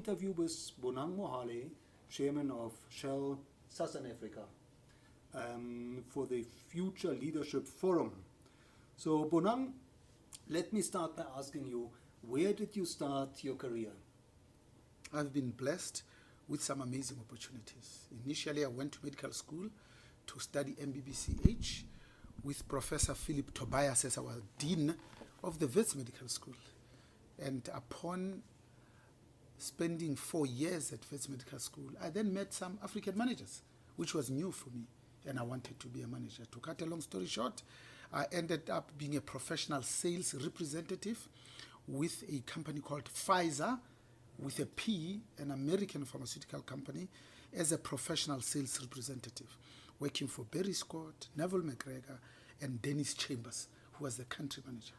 interview with Bonang Mohale, Chairman of Shell Southern Africa, for the Future Leadership Forum. So Bonang, let me start by asking you, where did you start your career? I've been blessed with some amazing opportunities. Initially, I went to medical school to study MBBCH with Professor Philip Tobias as our Dean of the Wits Medical School. And upon spending 4 years at Wits Medical School, I then met some African managers, which was new for me, and I wanted to be a manager. To cut a long story short, I ended up being a professional sales representative with a company called Pfizer, with a P, an American pharmaceutical company, as a professional sales representative, working for Barry Scott, Neville McGregor, and Dennis Chambers, who was the country manager.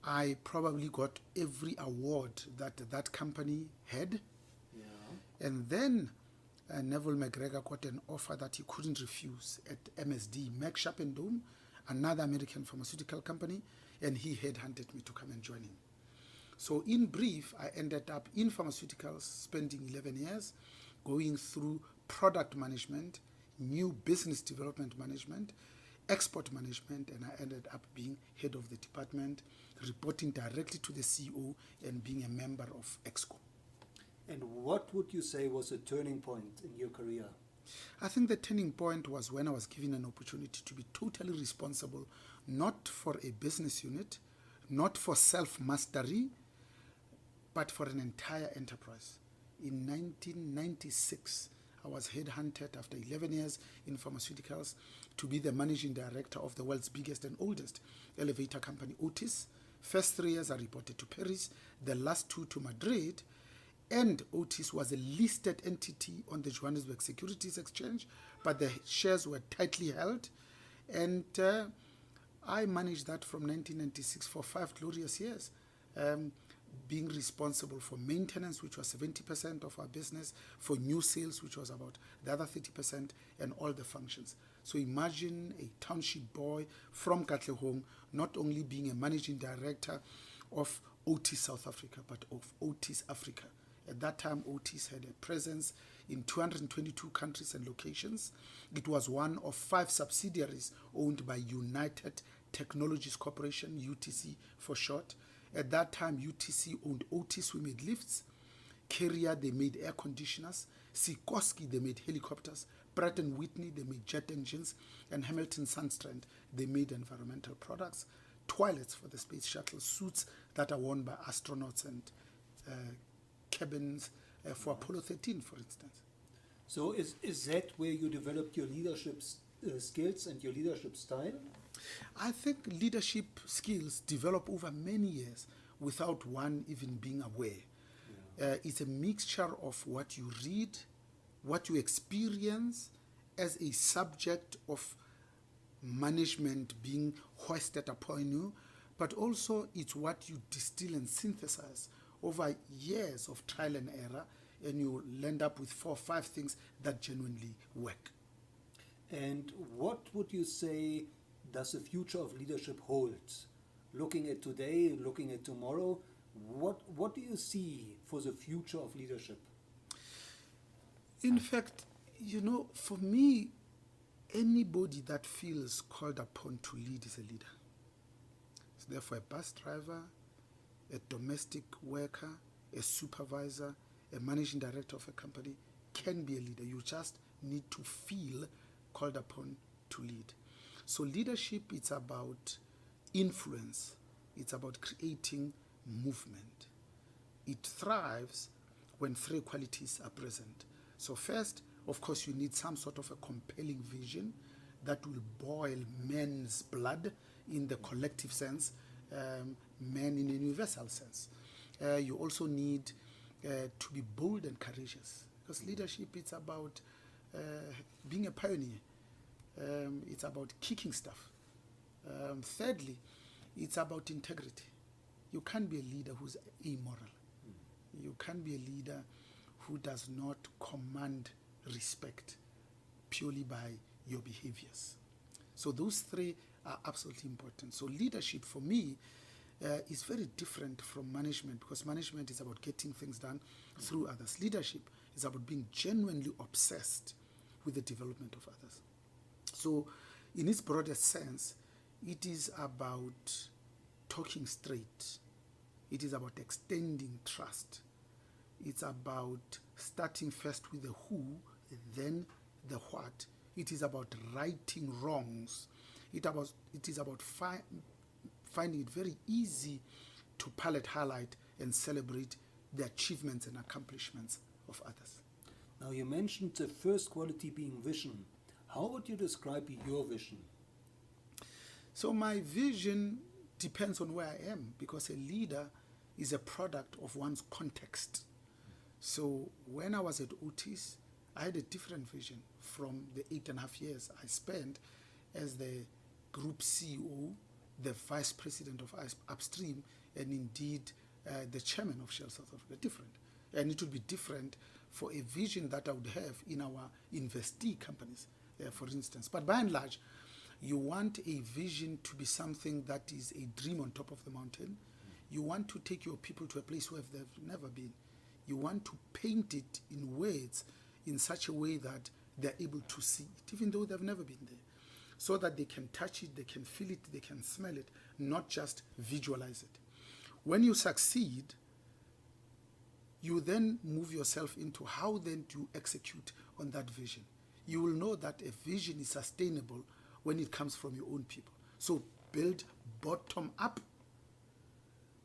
I probably got every award that that company had. Yeah. And then Neville McGregor got an offer that he couldn't refuse at MSD, Merck Sharp and Dohme, another American pharmaceutical company, and he headhunted me to come and join him. So in brief, I ended up in pharmaceuticals, spending 11 years, going through product management, new business development management, export management, and I ended up being head of the department, reporting directly to the CEO and being a member of EXCO. And what would you say was a turning point in your career? I think the turning point was when I was given an opportunity to be totally responsible, not for a business unit, not for self-mastery, but for an entire enterprise. In 1996, I was headhunted after 11 years in pharmaceuticals to be the managing director of the world's biggest and oldest elevator company, OTIS. First 3 years I reported to Paris, the last 2 to Madrid, and OTIS was a listed entity on the Johannesburg Securities Exchange, but the shares were tightly held, and I managed that from 1996 for 5 glorious years. Being responsible for maintenance, which was 70% of our business, for new sales, which was about the other 30%, and all the functions. So imagine a township boy from Katlehong not only being a managing director of OTIS South Africa, but of OTIS Africa. At that time, OTIS had a presence in 222 countries and locations. It was one of 5 subsidiaries owned by United Technologies Corporation, UTC for short. At that time, UTC owned OTIS, we made lifts. Carrier, they made air conditioners. Sikorsky, they made helicopters. Pratt & Whitney, they made jet engines. And Hamilton Sandstrand, they made environmental products. Toilets for the space shuttle, suits that are worn by astronauts, and cabins for Apollo 13, for instance. So is that where you developed your leadership skills and your leadership style? I think leadership skills develop over many years without one even being aware. Yeah. It's a mixture of what you read, what you experience as a subject of management being hoisted upon you, but also it's what you distill and synthesize over years of trial and error, and you end up with 4 or 5 things that genuinely work. And what would you say does the future of leadership hold? Looking at today, looking at tomorrow, what do you see for the future of leadership? In fact, you know, for me, anybody that feels called upon to lead is a leader. So therefore, a bus driver, a domestic worker, a supervisor, a managing director of a company can be a leader. You just need to feel called upon to lead. So leadership, it's about influence. It's about creating movement. It thrives when 3 qualities are present. So first, of course, you need some sort of a compelling vision that will boil men's blood in the collective sense, men in a universal sense. You also need to be bold and courageous, because leadership, it's about being a pioneer. It's about kicking stuff. Thirdly, it's about integrity. You can't be a leader who's immoral. You can't be a leader who does not command respect purely by your behaviors. So those 3 are absolutely important. So leadership for me is very different from management, because management is about getting things done through others. Leadership is about being genuinely obsessed with the development of others. So in its broadest sense, it is about talking straight. It is about extending trust. It's about starting first with the who, then the what. It is about righting wrongs. It is about finding it very easy to palette, highlight, and celebrate the achievements and accomplishments of others. Now, you mentioned the first quality being vision. How would you describe your vision? So my vision depends on where I am, because a leader is a product of one's context. So when I was at OTIS, I had a different vision from the 8.5 years I spent as the group CEO, the vice president of Upstream, and indeed the chairman of Shell South Africa. Different. And it would be different for a vision that I would have in our investee companies, for instance. But by and large, you want a vision to be something that is a dream on top of the mountain. You want to take your people to a place where they've never been. You want to paint it in words in such a way that they're able to see it, even though they've never been there, so that they can touch it, they can feel it, they can smell it, not just visualize it. When you succeed, you then move yourself into how then do you execute on that vision. You will know that a vision is sustainable when it comes from your own people. So build bottom up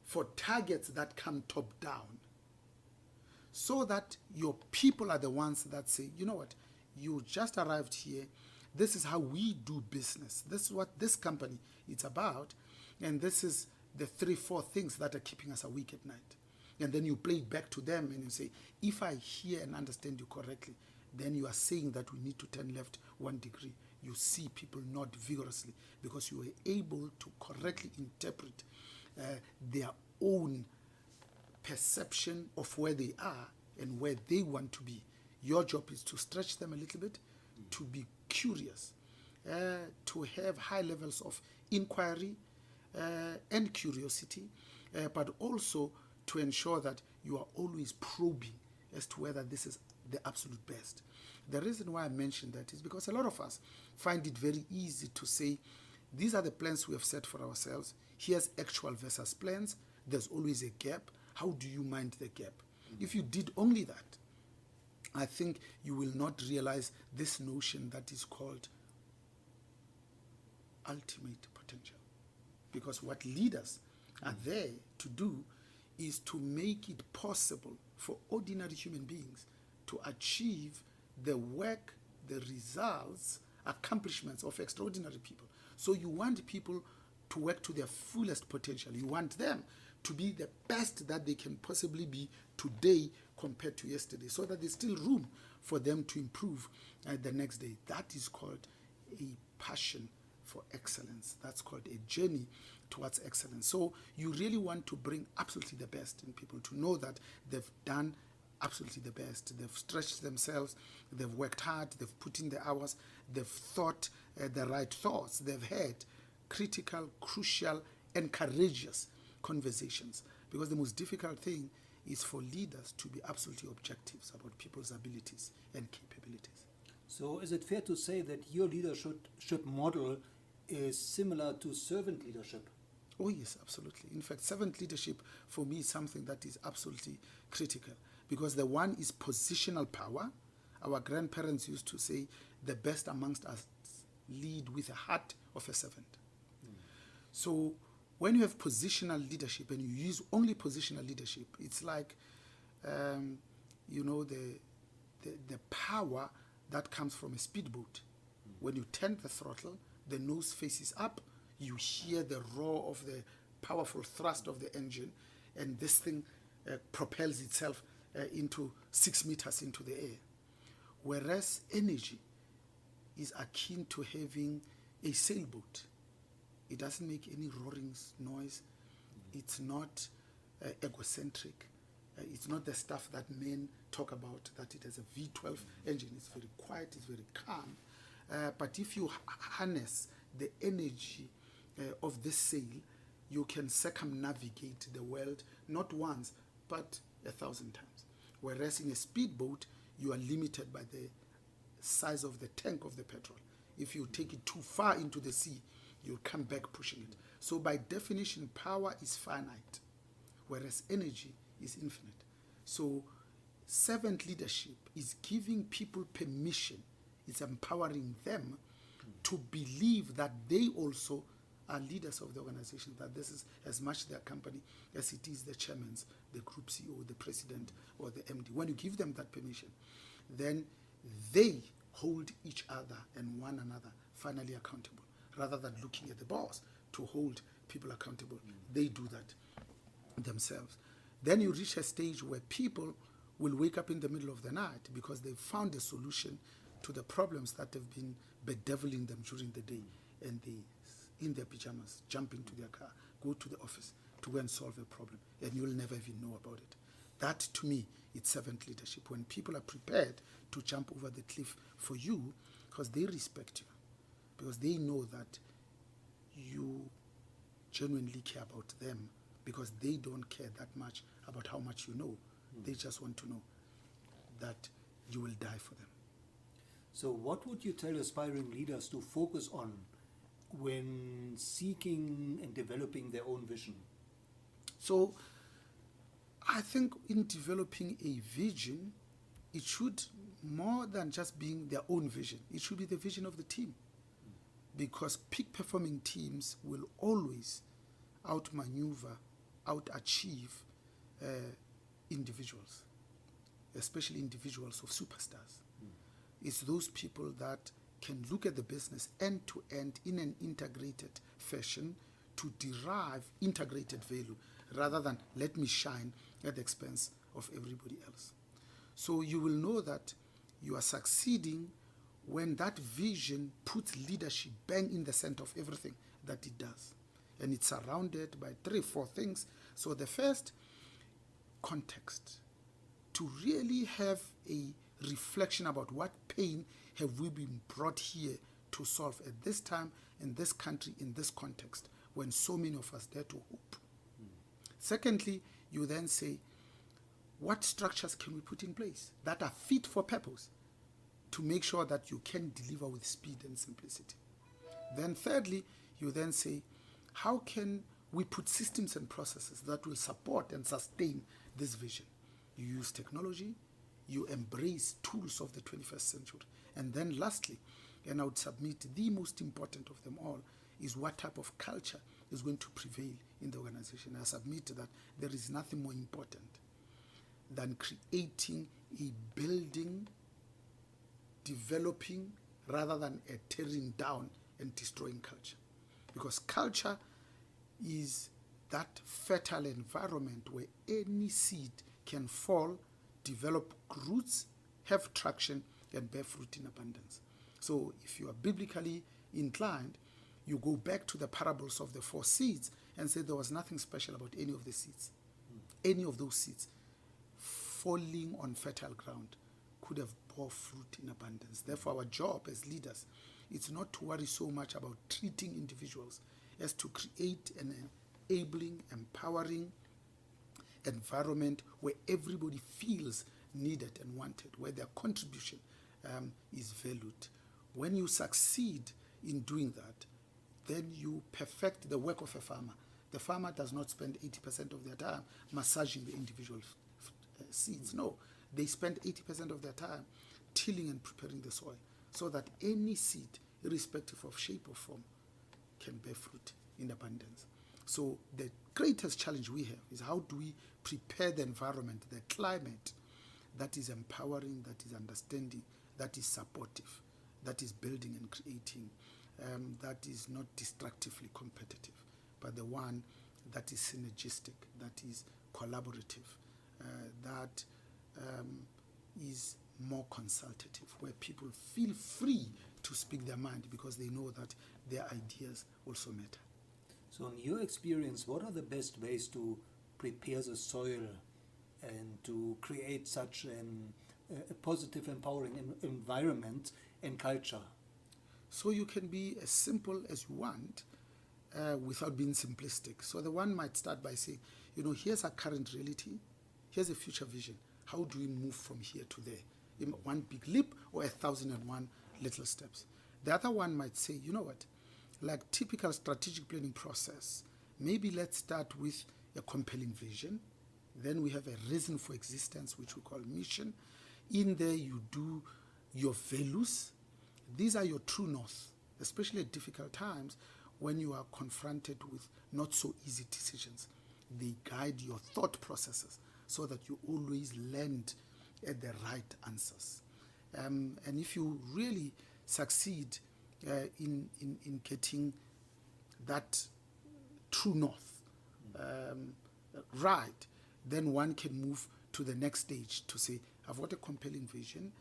for targets that come top down, so that your people are the ones that say, you know what, you just arrived here, this is how we do business, this is what this company is about, and this is the 3-4 things that are keeping us awake at night. And then you play it back to them and you say, if I hear and understand you correctly, then you are saying that we need to turn left 1 degree. You see people nod vigorously because you were able to correctly interpret their own perception of where they are and where they want to be. Your job is to stretch them a little bit, to be curious, to have high levels of inquiry and curiosity, but also to ensure that you are always probing as to whether this is the absolute best. The reason why I mentioned that is because a lot of us find it very easy to say, these are the plans we have set for ourselves. Here's actual versus plans. There's always a gap. How do you mind the gap? If you did only that, I think you will not realize this notion that is called ultimate potential. Because what leaders are there to do is to make it possible for ordinary human beings to achieve the work, the results, accomplishments of extraordinary people. So you want people to work to their fullest potential. You want them to be the best that they can possibly be today compared to yesterday, so that there's still room for them to improve the next day. That is called a passion for excellence. That's called a journey towards excellence. So you really want to bring absolutely the best in people, to know that they've done absolutely the best. They've stretched themselves, they've worked hard, they've put in the hours, they've thought the right thoughts, they've had critical, crucial, and courageous conversations. Because the most difficult thing is for leaders to be absolutely objective about people's abilities and capabilities. So is it fair to say that your leadership model is similar to servant leadership? Oh yes, absolutely. In fact, servant leadership for me is something that is absolutely critical, because the one is positional power. Our grandparents used to say, the best amongst us lead with the heart of a servant. So when you have positional leadership and you use only positional leadership, it's like, the power that comes from a speedboat. When you turn the throttle, the nose faces up, you hear the roar of the powerful thrust of the engine, and this thing propels itself into 6 meters into the air. Whereas energy is akin to having a sailboat. It doesn't make any roaring noise. It's not egocentric. It's not the stuff that men talk about, that it has a V12 engine. It's very quiet, it's very calm. But if you harness the energy of this sail, you can circumnavigate the world not once, but 1,000 times. Whereas in a speedboat, you are limited by the size of the tank of the petrol. If you take it too far into the sea, you'll come back pushing it. So by definition, power is finite, whereas energy is infinite. So servant leadership is giving people permission, it's empowering them to believe that they also are leaders of the organization, that this is as much their company as it is the chairman's, the group CEO, the president, or the MD. When you give them that permission, then they hold each other and one another finally accountable, rather than looking at the boss to hold people accountable. They do that themselves. Then you reach a stage where people will wake up in the middle of the night because they've found a solution to the problems that have been bedeviling them during the day, and they, in their pajamas, jump into their car, go to the office to go and solve a problem, and you'll never even know about it. That, to me, it's servant leadership, when people are prepared to jump over the cliff for you because they respect you, because they know that you genuinely care about them, because they don't care that much about how much you know. They just want to know that you will die for them. So what would you tell aspiring leaders to focus on when seeking and developing their own vision? So I think in developing a vision, it should, more than just being their own vision, it should be the vision of the team. Because peak performing teams will always outmaneuver, outachieve individuals, especially individuals of superstars. It's those people that can look at the business end to end in an integrated fashion to derive integrated value, rather than let me shine at the expense of everybody else. So you will know that you are succeeding when that vision puts leadership bang in the center of everything that it does. And it's surrounded by 3 or 4 things. So the first, context. To really have a reflection about what pain have we been brought here to solve at this time, in this country, in this context, when so many of us dare to hope. Secondly, you then say, what structures can we put in place that are fit for purpose to make sure that you can deliver with speed and simplicity? Then thirdly, you then say, how can we put systems and processes that will support and sustain this vision? You use technology, you embrace tools of the 21st century. And then lastly, and I would submit the most important of them all, is what type of culture is going to prevail in the organization. I submit that there is nothing more important than creating a building, developing, rather than a tearing down and destroying culture. Because culture is that fertile environment where any seed can fall, develop roots, have traction, and bear fruit in abundance. So if you are biblically inclined, you go back to the parables of the 4 seeds and say there was nothing special about any of the seeds. Any of those seeds falling on fertile ground could have bore fruit in abundance. Therefore, our job as leaders is not to worry so much about treating individuals as to create an enabling, empowering environment where everybody feels needed and wanted, where their contribution is valued. When you succeed in doing that, then you perfect the work of a farmer. The farmer does not spend 80% of their time massaging the individual seeds. No, they spend 80% of their time tilling and preparing the soil so that any seed, irrespective of shape or form, can bear fruit in abundance. So the greatest challenge we have is how do we prepare the environment, the climate that is empowering, that is understanding, that is supportive, that is building and creating, that is not destructively competitive, but the one that is synergistic, that is collaborative, that is more consultative, where people feel free to speak their mind because they know that their ideas also matter. So in your experience, what are the best ways to prepare the soil and to create such a positive, empowering environment and culture? So you can be as simple as you want. without being simplistic. So the one might start by saying, here's our current reality, here's a future vision. How do we move from here to there? In one big leap or 1,001 little steps? The other one might say, you know what, like typical strategic planning process, maybe let's start with a compelling vision. Then we have a reason for existence, which we call mission. In there you do your values. These are your true north, especially at difficult times when you are confronted with not so easy decisions. They guide your thought processes so that you always land at the right answers. And if you really succeed in getting that true north right, then one can move to the next stage to say, I've got a compelling vision,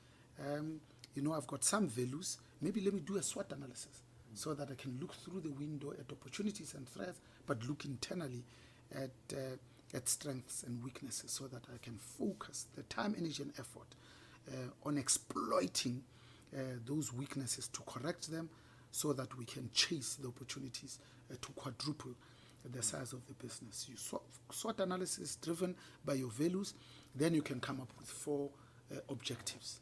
I've got some values, maybe let me do a SWOT analysis so that I can look through the window at opportunities and threats, but look internally at strengths and weaknesses so that I can focus the time, energy, and effort on exploiting those weaknesses to correct them so that we can chase the opportunities to quadruple the size of the business. You SWOT analysis driven by your values, then you can come up with 4 objectives.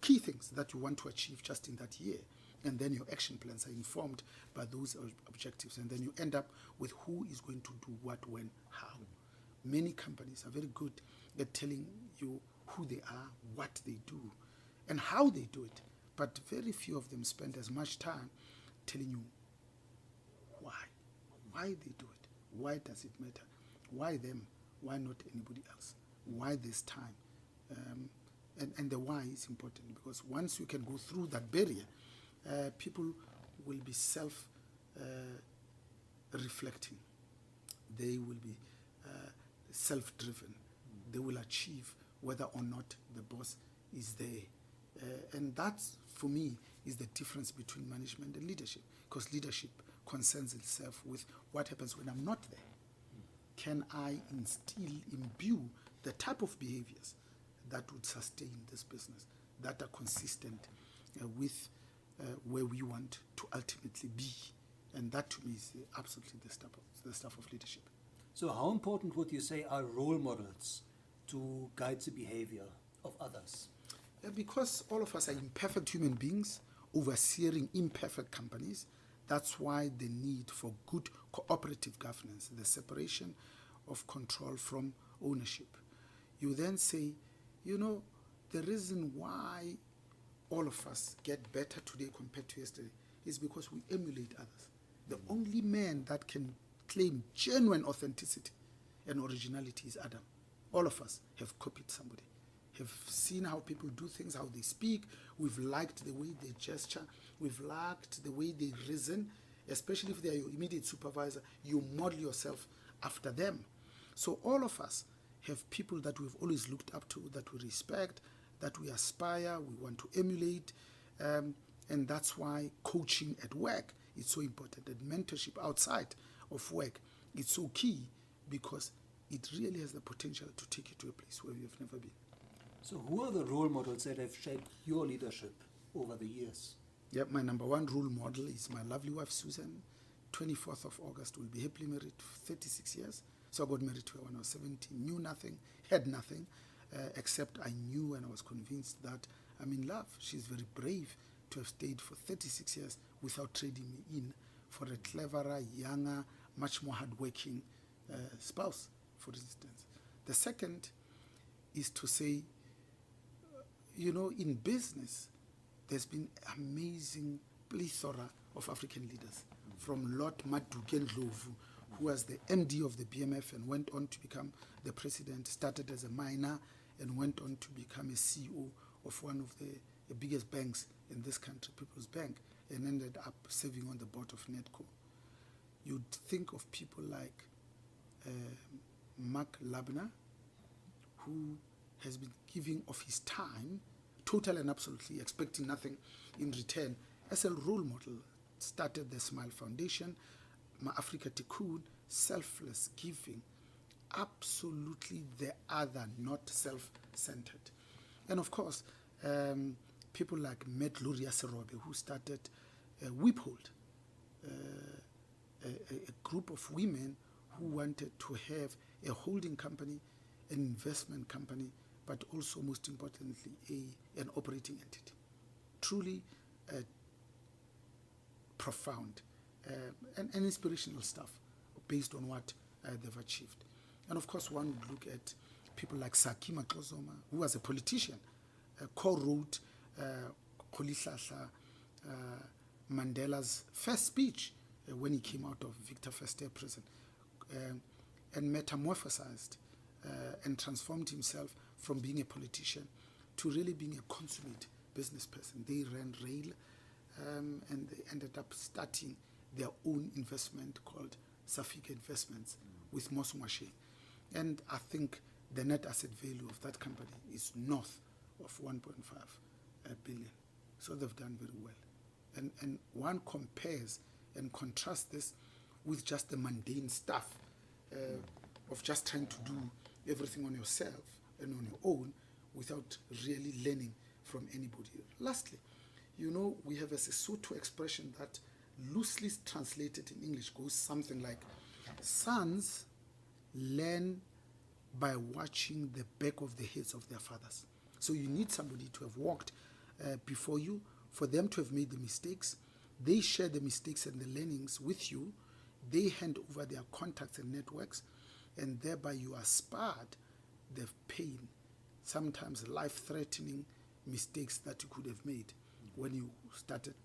Key things that you want to achieve just in that year. And then your action plans are informed by those objectives. And then you end up with who is going to do what, when, how. Many companies are very good at telling you who they are, what they do, and how they do it. But very few of them spend as much time telling you why they do it. Why does it matter? Why them? Why not anybody else? Why this time? And the why is important, because once you can go through that barrier, people will be self-reflecting. They will be self-driven. They will achieve whether or not the boss is there. And that, for me, is the difference between management and leadership, because leadership concerns itself with what happens when I'm not there. Can I imbue the type of behaviors that would sustain this business, that are consistent with where we want to ultimately be? And that, to me, is absolutely the stuff of leadership. So how important would you say are role models to guide the behavior of others? Because all of us are imperfect human beings overseeing imperfect companies. That's why the need for good cooperative governance, the separation of control from ownership. You then say, the reason why all of us get better today compared to yesterday is because we emulate others. The only man that can claim genuine authenticity and originality is Adam. All of us have copied somebody, have seen how people do things, how they speak. We've liked the way they gesture. We've liked the way they reason, especially if they are your immediate supervisor. You model yourself after them. So all of us have people that we've always looked up to, that we respect, that we aspire, we want to emulate. And that's why coaching at work is so important, and mentorship outside of work is so key, because it really has the potential to take you to a place where you've never been. So who are the role models that have shaped your leadership over the years? Yeah, my number one role model is my lovely wife, Susan. 24th of August, we'll be happily married for 36 years. So I got married to her when I was 17, knew nothing, had nothing, except I knew and I was convinced that I'm in love. She's very brave to have stayed for 36 years without trading me in for a cleverer, younger, much more hardworking spouse, for instance. The second is to say, in business, there's been amazing plethora of African leaders, from Lord Maduke Ndlovu, who was the MD of the BMF and went on to become the president, started as a miner and went on to become a CEO of one of the biggest banks in this country, People's Bank, and ended up serving on the board of Netco. You'd think of people like Mark Labner, who has been giving of his time, total and absolutely expecting nothing in return, as a role model. Started the Smile Foundation, Ma Africa Tikkun, selfless giving, absolutely the other, not self-centered. And of course, people like Met Luria Serobe, who started Whiphold, a group of women who wanted to have a holding company, an investment company, but also, most importantly, an operating entity. Truly profound and inspirational stuff based on what they've achieved. And of course, one would look at people like Saki Matlozoma, who was a politician, co-wrote Kolihlahla Mandela's first speech when he came out of Victor Verster prison, and metamorphosized and transformed himself from being a politician to really being a consummate business person. They ran rail, and they ended up starting their own investment called Safika Investments with Mosumwashe. And I think the net asset value of that company is north of 1.5 billion. So they've done very well. And one compares and contrasts this with just the mundane stuff of just trying to do everything on yourself and on your own without really learning from anybody. Lastly, you know, we have a Sesotho expression that loosely translated in English goes something like, sons learn by watching the back of the heads of their fathers. So you need somebody to have walked before you, for them to have made the mistakes. They share the mistakes and the learnings with you. They hand over their contacts and networks, and thereby you are spared the pain, sometimes life-threatening mistakes that you could have made when you started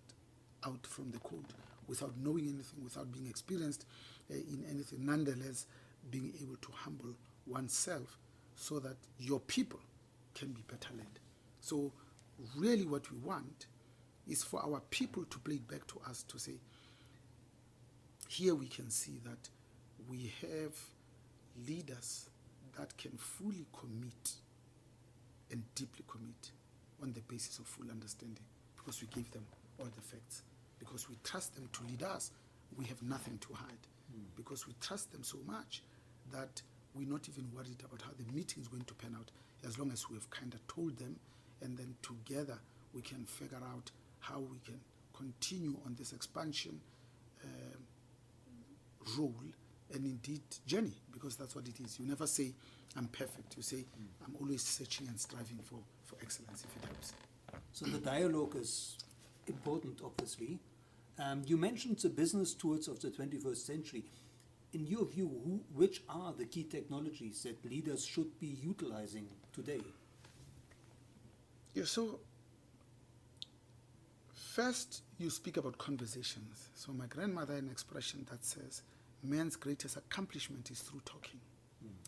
out from the code without knowing anything, without being experienced in anything. Nonetheless, being able to humble oneself so that your people can be better led. So really what we want is for our people to play it back to us to say, here we can see that we have leaders that can fully commit and deeply commit on the basis of full understanding, because we give them all the facts, because we trust them to lead us. We have nothing to hide, because we trust them so much that we're not even worried about how the meeting is going to pan out, as long as we have kind of told them, and then together we can figure out how we can continue on this expansion role and indeed journey, because that's what it is. You never say, I'm perfect. You say, I'm always searching and striving for excellence, if it helps. So the dialogue is important, obviously. You mentioned the business tools of the 21st century. In your view, which are the key technologies that leaders should be utilizing today? Yeah, so first you speak about conversations. So my grandmother had an expression that says, man's greatest accomplishment is through talking,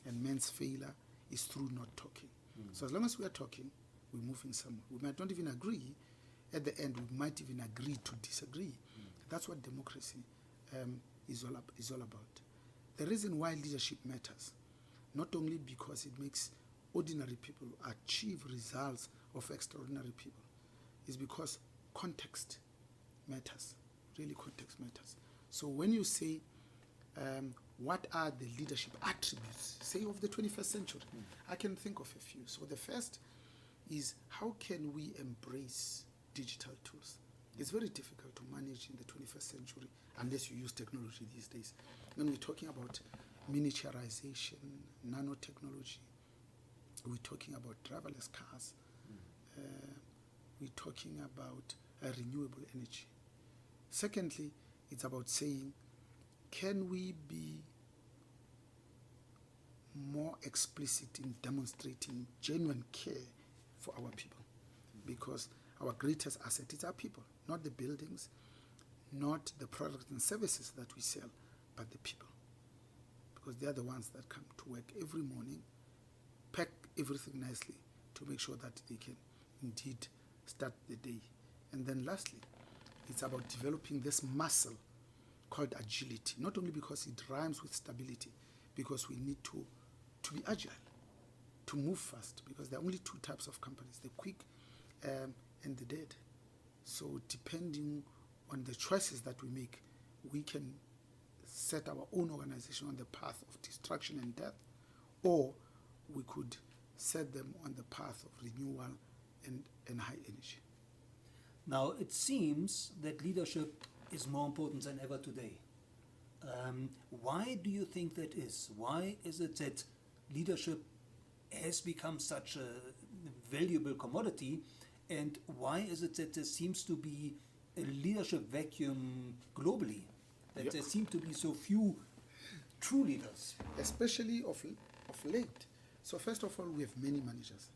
and man's failure is through not talking. So as long as we are talking, we're moving somewhere. We might not even agree. At the end, we might even agree to disagree. That's what democracy is all about. The reason why leadership matters, not only because it makes ordinary people achieve results of extraordinary people, is because context matters. Really, context matters. So when you say, what are the leadership attributes, say, of the 21st century? I can think of a few. So the first is, how can we embrace digital tools? It's very difficult to manage in the 21st century unless you use technology these days. When we're talking about miniaturization, nanotechnology, we're talking about driverless cars, we're talking about renewable energy. Secondly, it's about saying, can we be more explicit in demonstrating genuine care for our people? Because our greatest asset is our people, not the buildings, not the products and services that we sell, but the people. Because they are the ones that come to work every morning, pack everything nicely to make sure that they can indeed start the day. And then lastly, it's about developing this muscle called agility, not only because it rhymes with stability, because we need to be agile, to move fast, because there are only two types of companies, the quick and the dead. So depending on the choices that we make, we can set our own organization on the path of destruction and death, or we could set them on the path of renewal and high energy. Now, it seems that leadership is more important than ever today. Why do you think that is? Why is it that leadership has become such a valuable commodity, and why is it that there seems to be a leadership vacuum globally? That there seem to be so few true leaders? Especially of late. So first of all, we have many managers,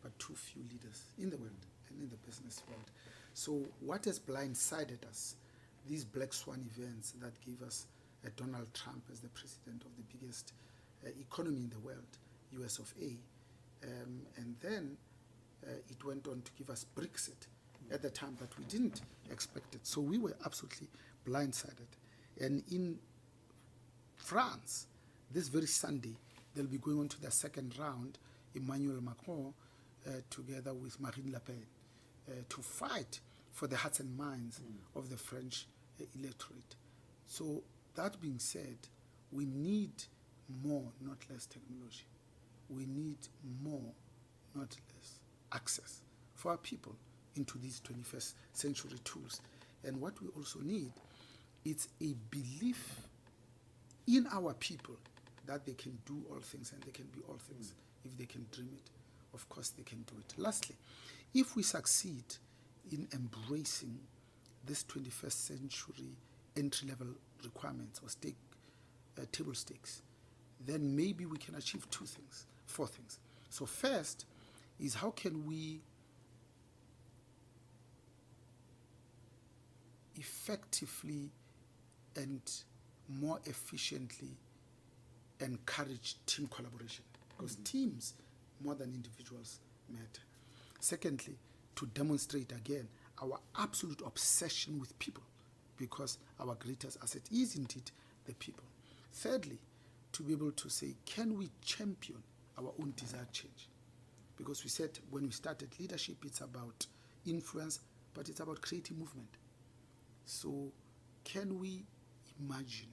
but too few leaders in the world and in the business world. So what has blindsided us, these black swan events that gave us Donald Trump as the president of the biggest economy in the world, US of A, and then it went on to give us Brexit at the time that we didn't expect it. So we were absolutely blindsided. And in France, this very Sunday, they'll be going on to the second round, Emmanuel Macron, together with Marine Le Pen, to fight for the hearts and minds of the French electorate. So that being said, we need more, not less technology. We need more, not less access for our people into these 21st century tools. And what we also need is a belief in our people that they can do all things and they can be all things. If they can dream it, of course they can do it. Lastly, if we succeed in embracing this 21st century entry-level requirements or table stakes, then maybe we can achieve four things. So first is, how can we effectively and more efficiently encourage team collaboration? Because teams, more than individuals, matter. Secondly, to demonstrate again our absolute obsession with people, because our greatest asset is indeed the people. Thirdly, to be able to say, can we champion our own desired change? Because we said when we started, leadership, it's about influence, but it's about creating movement. So can we imagine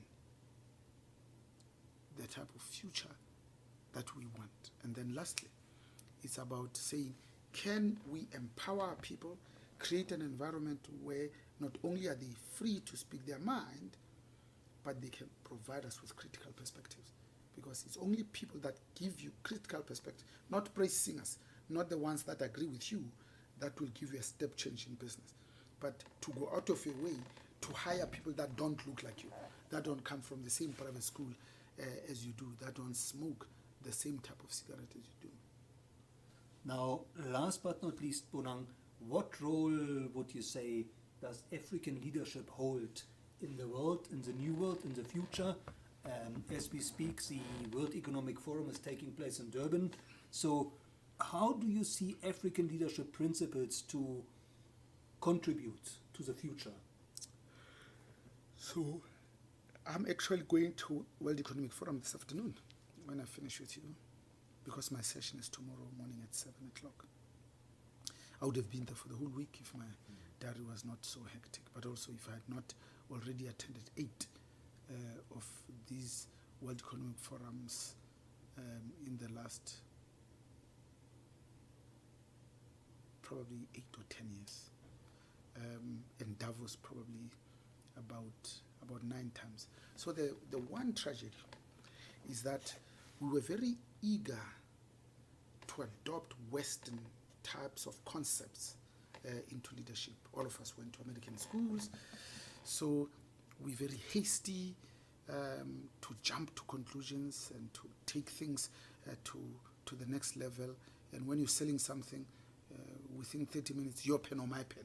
the type of future that we want? And then lastly, it's about saying, can we empower our people, create an environment where not only are they free to speak their mind, but they can provide us with critical perspectives. Because it's only people that give you critical perspective, not praise singers, not the ones that agree with you, that will give you a step change in business. But to go out of your way to hire people that don't look like you, that don't come from the same private school as you do, that don't smoke the same type of cigarette as you do. Now, last but not least, Bonang, what role would you say does African leadership hold in the world, in the new world, in the future? As we speak, the World Economic Forum is taking place in Durban. So how do you see African leadership principles to contribute to the future? So I'm actually going to World Economic Forum this afternoon when I finish with you, because my session is tomorrow morning at 7 o'clock. I would have been there for the whole week if my diary was not so hectic, but also if I had not already attended 8 of these World Economic Forums in the last probably 8 or 10 years. And Davos probably about 9 times. So the one tragedy is that we were very eager to adopt Western types of concepts into leadership. All of us went to American schools, so we're very hasty to jump to conclusions and to take things to the next level. And when you're selling something, within 30 minutes, your pen or my pen.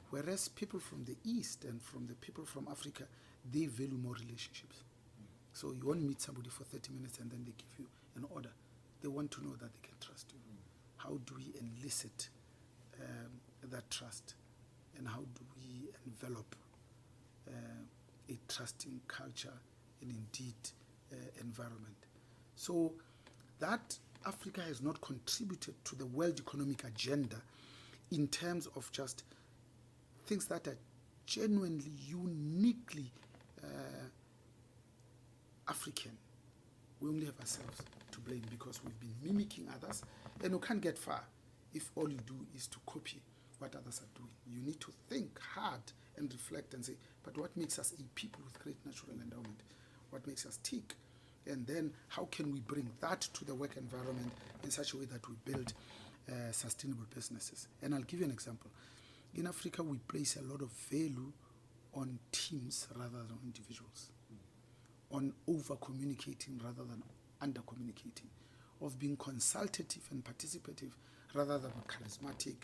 Whereas people from the East and from the people from Africa, they value more relationships. So you won't meet somebody for 30 minutes and then they give you an order. They want to know that they can trust you. How do we elicit that trust? And how do we envelop a trusting culture and indeed environment? So that Africa has not contributed to the world economic agenda in terms of just things that are genuinely, uniquely African. We only have ourselves to blame because we've been mimicking others, and we can't get far if all you do is to copy what others are doing. You need to think hard and reflect and say, but what makes us a people with great natural endowment? What makes us tick? And then how can we bring that to the work environment in such a way that we build sustainable businesses? And I'll give you an example. In Africa, we place a lot of value on teams rather than individuals, on over-communicating rather than under-communicating, of being consultative and participative rather than charismatic,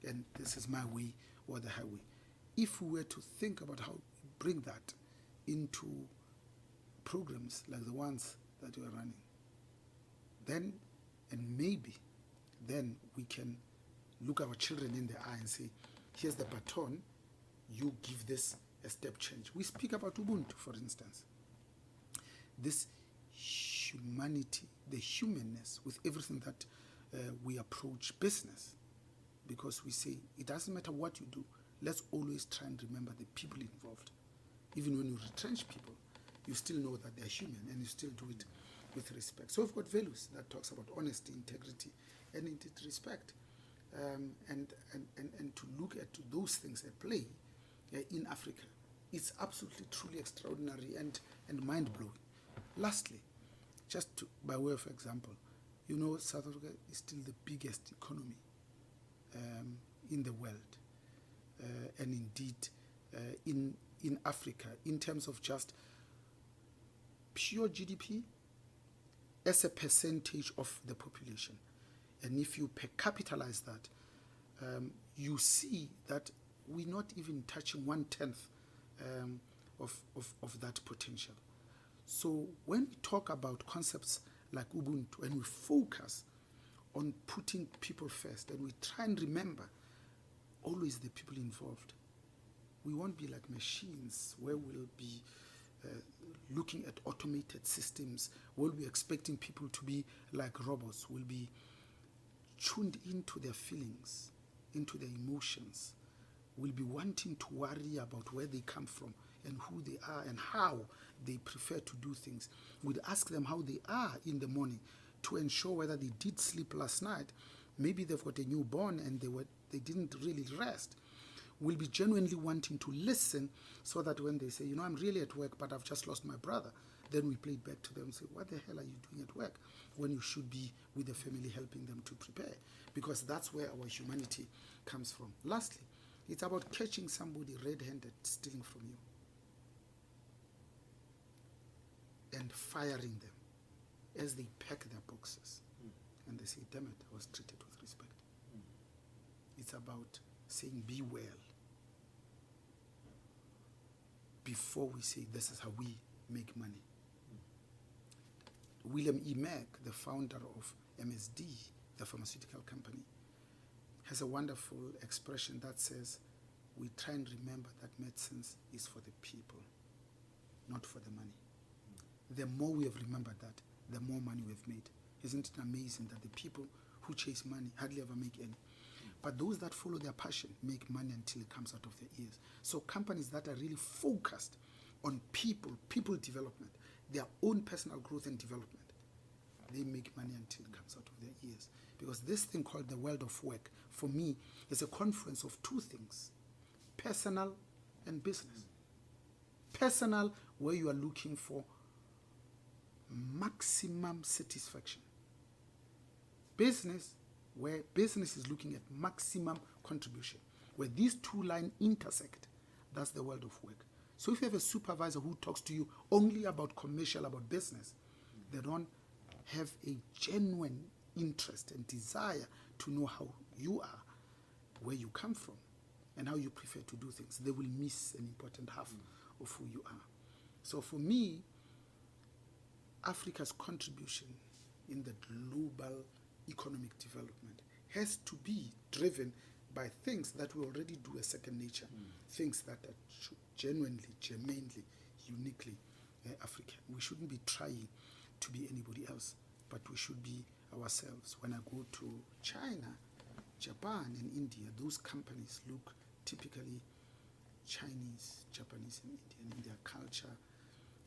and this is my way or the highway. If we were to think about how to bring that into programs like the ones that we are running, then, and maybe, then we can look our children in the eye and say, here's the baton, you give this a step change. We speak about Ubuntu, for instance. This humanity, the humanness with everything that we approach business, because we say, it doesn't matter what you do, let's always try and remember the people involved. Even when you retrench people, you still know that they're human and you still do it with respect. So we've got values that talks about honesty, integrity, and indeed respect. And to look at those things at play in Africa, it's absolutely, truly extraordinary and mind-blowing. Lastly, just by way of example, you know, South Africa is still the biggest economy in the world, and indeed in Africa, in terms of just pure GDP as a percentage of the population. And if you per capitalize that, you see that we're not even touching 1/10 of that potential. So when we talk about concepts like Ubuntu and we focus on putting people first and we try and remember always the people involved, we won't be like machines where we'll be looking at automated systems. We'll be expecting people to be like robots. We'll be tuned into their feelings, into their emotions. We'll be wanting to worry about where they come from and who they are and how they prefer to do things. We'd ask them how they are in the morning to ensure whether they did sleep last night. Maybe they've got a newborn and they didn't really rest. We'll be genuinely wanting to listen so that when they say, you know, I'm really at work, but I've just lost my brother, then we play it back to them and say, what the hell are you doing at work when you should be with the family helping them to prepare? Because that's where our humanity comes from. Lastly, it's about catching somebody red-handed stealing from you and firing them as they pack their boxes. And they say, damn it, I was treated with respect. It's about saying, be well, before we say, this is how we make money. William E. Mack, the founder of MSD, the pharmaceutical company, has a wonderful expression that says, we try and remember that medicines is for the people, not for the money. The more we have remembered that, the more money we've made. Isn't it amazing that the people who chase money hardly ever make any? But those that follow their passion make money until it comes out of their ears. So companies that are really focused on people development, their own personal growth and development, they make money until it comes out of their ears. Because this thing called the world of work, for me, is a confluence of two things, personal and business. Personal, where you are looking for maximum satisfaction. Business, where business is looking at maximum contribution. Where these two lines intersect, that's the world of work. So if you have a supervisor who talks to you only about commercial, about business, they don't have a genuine interest and desire to know how you are, where you come from, and how you prefer to do things. They will miss an important half of who you are. So for me, Africa's contribution in the global economic development has to be driven by things that we already do as second nature, things that are genuinely, germanely, uniquely African. We shouldn't be trying to be anybody else, but we should be ourselves. When I go to China, Japan, and India, those companies look typically Chinese, Japanese, and Indian in their culture,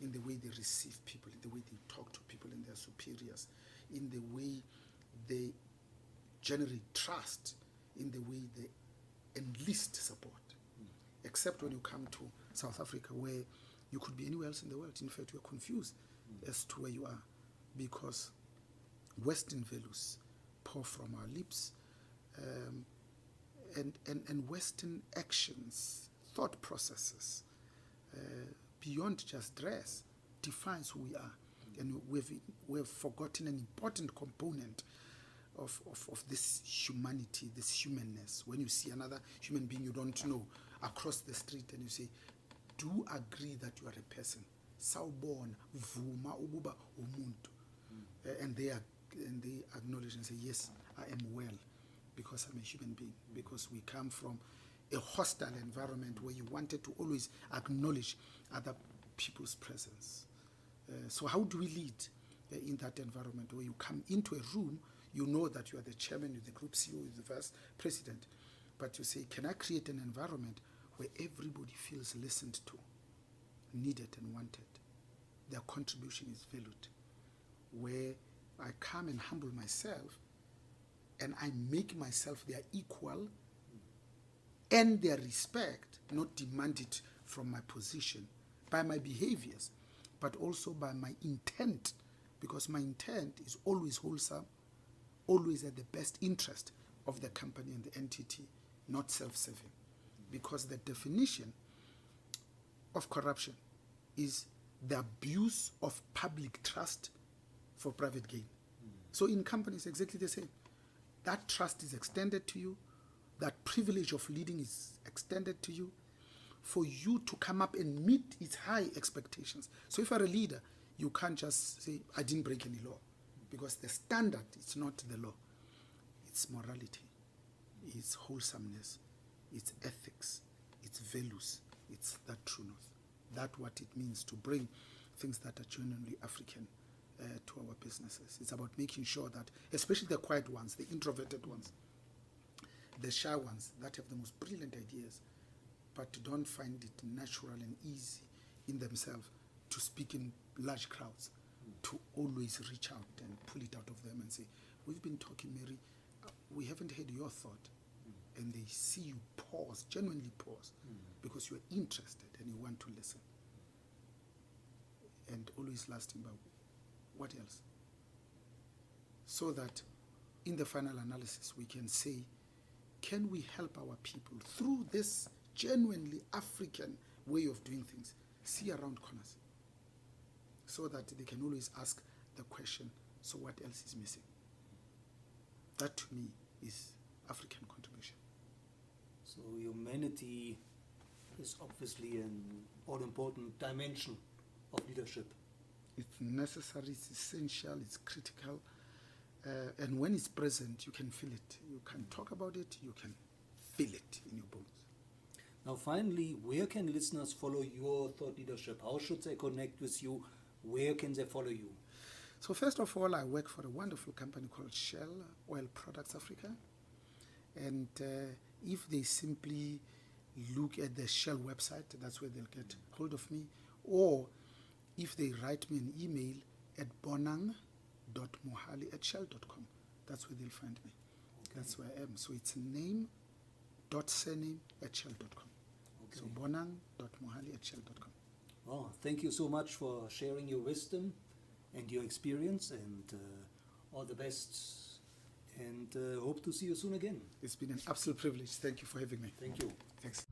in the way they receive people, in the way they talk to people and their superiors, in the way they generate trust, in the way they enlist support, except when you come to South Africa, where you could be anywhere else in the world. In fact, you are confused as to where you are, because Western values pour from our lips, and Western actions, thought processes, beyond just dress, defines who we are. And we've forgotten an important component of this humanity, this humanness. When you see another human being you don't know across the street and you say, do agree that you are a person. Sawubona, vuma ukuba umuntu. And they acknowledge and say, yes, I am well, because I'm a human being, because we come from a hostile environment where you wanted to always acknowledge other people's presence. So how do we lead in that environment where you come into a room, you know that you are the chairman, you're the group CEO, you're the vice president, but you say, can I create an environment where everybody feels listened to, needed and wanted? Their contribution is valued, where I come and humble myself and I make myself their equal and their respect, not demand it from my position, by my behaviors, but also by my intent, because my intent is always wholesome, always at the best interest of the company and the entity, not self-serving. Because the definition of corruption is the abuse of public trust for private gain. So in companies, exactly the same. That trust is extended to you, that privilege of leading is extended to you, for you to come up and meet its high expectations. So if you're a leader, you can't just say, I didn't break any law, because the standard is not the law. It's morality, it's wholesomeness, it's ethics, it's values, it's that true north. That's what it means to bring things that are genuinely African to our businesses. It's about making sure that, especially the quiet ones, the introverted ones, the shy ones that have the most brilliant ideas, but don't find it natural and easy in themselves to speak in large crowds, to always reach out and pull it out of them and say, we've been talking, Mary, we haven't heard your thought. And they see you pause, genuinely pause, because you're interested and you want to listen. And always lasting about what else? So that in the final analysis we can say, can we help our people through this genuinely African way of doing things, see around corners, so that they can always ask the question, so what else is missing? That to me is African contribution. So humanity is obviously an all-important dimension of leadership. It's necessary, it's essential, it's critical, and when it's present, you can feel it. You can talk about it, you can feel it in your bones. Now finally, where can listeners follow your thought leadership? How should they connect with you? Where can they follow you? So first of all, I work for a wonderful company called Shell Oil Products Africa. And if they simply look at the Shell website, that's where they'll get hold of me. Or if they write me an email at bonang.mohale@shell.com, that's where they'll find me. Okay. That's where I am. So it's name.surname@shell.com. Okay. So bonang.mohale@shell.com. Oh, thank you so much for sharing your wisdom and your experience, and all the best. And hope to see you soon again. It's been an absolute privilege. Thank you for having me. Thank you. Thanks.